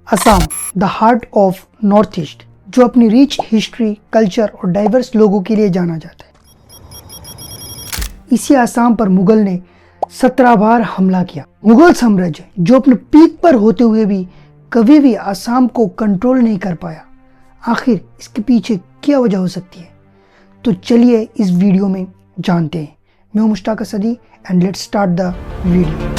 Assam, the heart of north east, जो अपनी rich history, culture और डाइवर्स लोगों के लिए जाना जाता है। इसी असम पर मुगल ने 17 बार हमला किया। मुगल साम्राज्य जो अपने पीक पर होते हुए भी कभी भी असम को कंट्रोल नहीं कर पाया। आखिर इसके पीछे क्या वजह हो सकती है? तो चलिए इस वीडियो में जानते हैं। मैं हूं Mushtaq Asadi and let's start the video.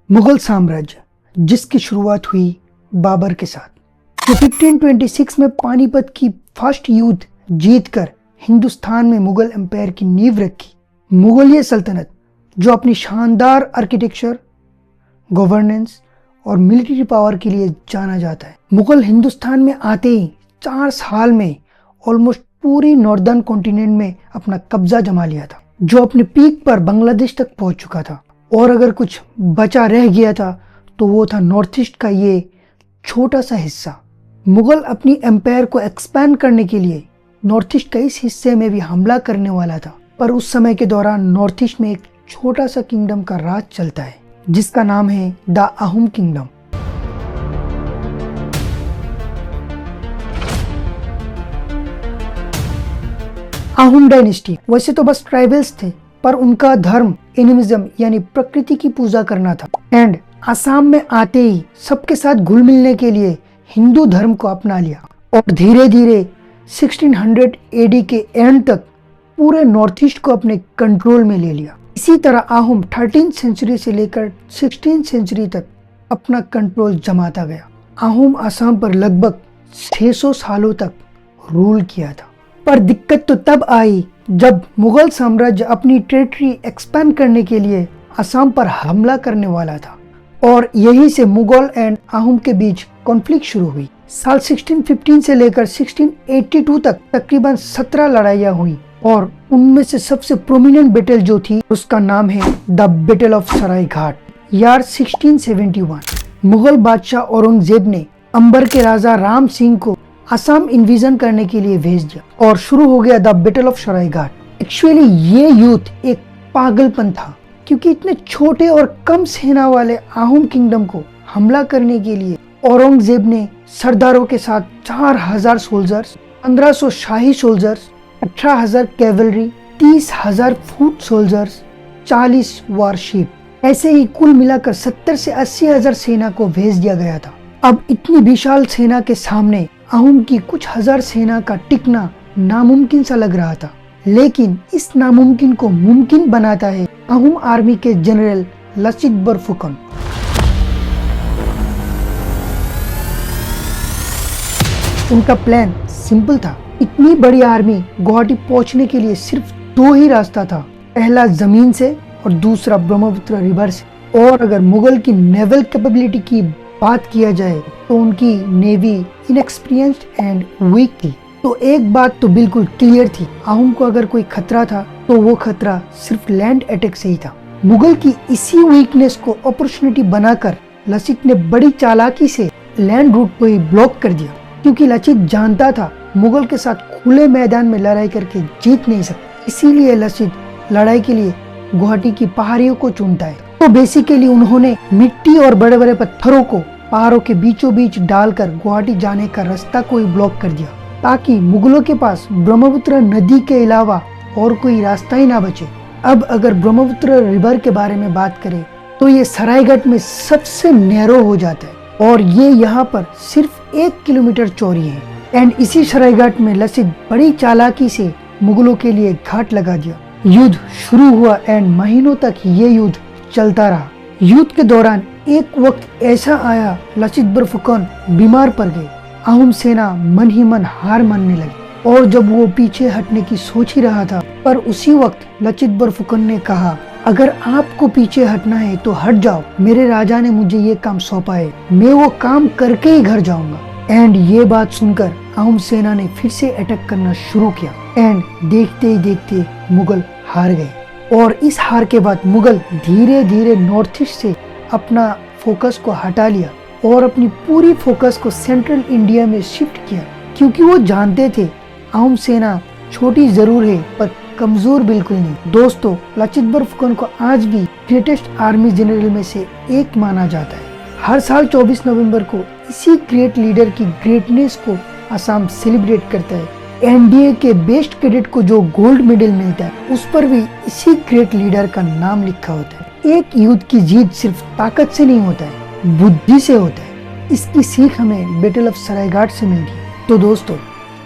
Mughal साम्राज्य जिसकी शुरुआत हुई बाबर के साथ, जो 1526 में पानीपत की फर्स्ट युद्ध जीतकर हिंदुस्तान में मुगल एम्पायर की नींव रखी। मुगलिया सल्तनत जो अपनी शानदार आर्किटेक्चर, गवर्नेंस और मिलिट्री पावर के लिए जाना जाता है। मुगल हिंदुस्तान में आते ही 4 साल में ऑलमोस्ट पूरी नॉर्दर्न कॉन्टिनेंट में अपना कब्जा जमा लिया था, जो अपने पीक पर बांग्लादेश तक पहुंच चुका था। और अगर कुछ बचा रह गया था तो वो था नॉर्थ ईस्ट का ये छोटा सा हिस्सा। मुगल अपनी एम्पायर को एक्सपैंड करने के लिए नॉर्थ ईस्ट के इस हिस्से में भी हमला करने वाला था, पर उस समय के दौरान नॉर्थ ईस्ट में एक छोटा सा किंगडम का राज चलता है जिसका नाम है the Ahom kingdom. Ahom dynasty वैसे तो बस ट्राइबल्स थे, पर उनका धर्म एनिमिज्म यानी प्रकृति की पूजा करना था। एंड असम में आते ही सबके साथ घुल मिलने के लिए हिंदू धर्म को अपना लिया और धीरे धीरे 1600 एडी के एंड तक पूरे नॉर्थ ईस्ट को अपने कंट्रोल में ले लिया। इसी तरह अहोम 13th सेंचुरी से लेकर 16th सेंचुरी तक अपना कंट्रोल जमाता गया। अहोम असम पर लगभग 600 सालों तक रूल किया था। पर दिक्कत तो तब आई जब मुगल साम्राज्य अपनी टेरिटरी एक्सपैंड करने के लिए असम पर हमला करने वाला था, और यहीं से मुगल एंड अहोम के बीच कॉन्फ्लिक्ट शुरू हुई। साल 1615 से लेकर 1682 तक तकरीबन 17 लड़ाइयाँ हुई, और उनमें से सबसे प्रोमिनेंट बैटल जो थी उसका नाम है the battle of Sarai Ghat, year 1671। Mughal बादशाह औरंगजेब ने अंबर के राजा राम सिंह को असम इन्विजन करने के लिए भेज दिया और शुरू हो गया the battle of Sarai Ghat. Actually ये युद्ध एक पागलपन था, क्योंकि इतने छोटे और कम सेना वाले अहोम किंगडम को हमला करने के लिए औरंगजेब ने सरदारों के साथ 4000 सोल्जर्स, 1500 शाही soldiers, 18,000 cavalry, 30,000 foot soldiers, 40 warship, ऐसे ही कुल मिलाकर 70 से 80,000 सेना को भेज दिया गया था। अब इतनी विशाल सेना के सामने अहोम की कुछ हजार सेना का टिकना नामुमकिन सा लग रहा था, लेकिन इस नामुमकिन को मुमकिन बनाता है अहोम आर्मी के जनरल लचित बरफुकन। उनका प्लान सिंपल था। इतनी बड़ी आर्मी गुवाहाटी पहुंचने के लिए सिर्फ 2 ही रास्ता था, पहला जमीन से और दूसरा ब्रह्मपुत्र रिवर से। और अगर मुगल की नेवल कैपेबिलिटी की बात किया जाए तो उनकी नेवी इनएक्सपीरियंस्ड एंड वीक थी। तो एक बात तो बिल्कुल क्लियर थी, अहोम को अगर कोई खतरा था तो वो खतरा सिर्फ लैंड अटैक से ही था। मुगल की इसी वीकनेस को अपॉर्चुनिटी बनाकर लचित ने बड़ी चालाकी से लैंड रूट को ही ब्लॉक कर दिया, क्योंकि लचित जानता था मुगल के साथ खुले मैदान में लड़ाई करके जीत नहीं सकता। इसीलिए लचित लड़ाई के लिए गुवाहाटी की पहाड़ियों को चुनता है। तो बेसिकली उन्होंने मिट्टी और बड़े बड़े पत्थरों को पहाड़ों के बीचों बीच डालकर गुवाहाटी जाने का रास्ता को ही ब्लॉक कर दिया, ताकि मुगलों के पास ब्रह्मपुत्र नदी के अलावा और कोई रास्ता ही ना बचे। अब अगर ब्रह्मपुत्र रिवर के बारे में बात करें तो ये सरायघाट में सबसे नैरो हो जाता है, और ये यहाँ पर सिर्फ 1 किलोमीटर चौड़ी है। एंड इसी सरायघाट में लचित बड़ी चालाकी से मुगलों के लिए घाट लगा दिया। युद्ध शुरू हुआ एंड महीनों तक ये युद्ध चलता रहा। युद्ध के दौरान एक वक्त ऐसा आया, लचित बरफुकन बीमार पड़ गए। अहोम सेना मन ही मन हार मानने लगी, और जब वो पीछे हटने की सोच ही रहा था, पर उसी वक्त लचित बरफुकन ने कहा, अगर आपको पीछे हटना है तो हट जाओ, मेरे राजा ने मुझे ये काम सौंपा है, मैं वो काम करके ही घर जाऊंगा। एंड ये बात सुनकर अहोम सेना ने फिर से अटैक करना शुरू किया, एंड देखते ही देखते मुगल हार गए। और इस हार के बाद मुगल धीरे धीरे नॉर्थ ईस्ट से अपना फोकस को हटा लिया और अपनी पूरी फोकस को सेंट्रल इंडिया में शिफ्ट किया, क्योंकि वो जानते थे अहम सेना छोटी जरूर है पर कमजोर बिल्कुल नहीं। दोस्तों, लचित बरफुकन को आज भी ग्रेटेस्ट आर्मी जनरल में से एक माना जाता है। हर साल 24 नवंबर को इसी ग्रेट लीडर की ग्रेटनेस को असम सेलिब्रेट करता है। एनडीए के बेस्ट कैडेट को जो गोल्ड मेडल मिलता है उस पर भी इसी ग्रेट लीडर का नाम लिखा होता है। एक युद्ध की जीत सिर्फ ताकत से नहीं होता है, बुद्धि से होता है। इसकी सीख हमें बैटल ऑफ सरायघाट से मिलती है। तो दोस्तों,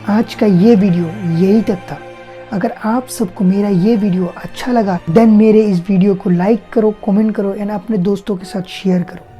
आज का ये वीडियो यही तक था। अगर आप सबको मेरा ये वीडियो अच्छा लगा देन मेरे इस वीडियो को लाइक करो, कमेंट करो एंड अपने दोस्तों के साथ शेयर करो।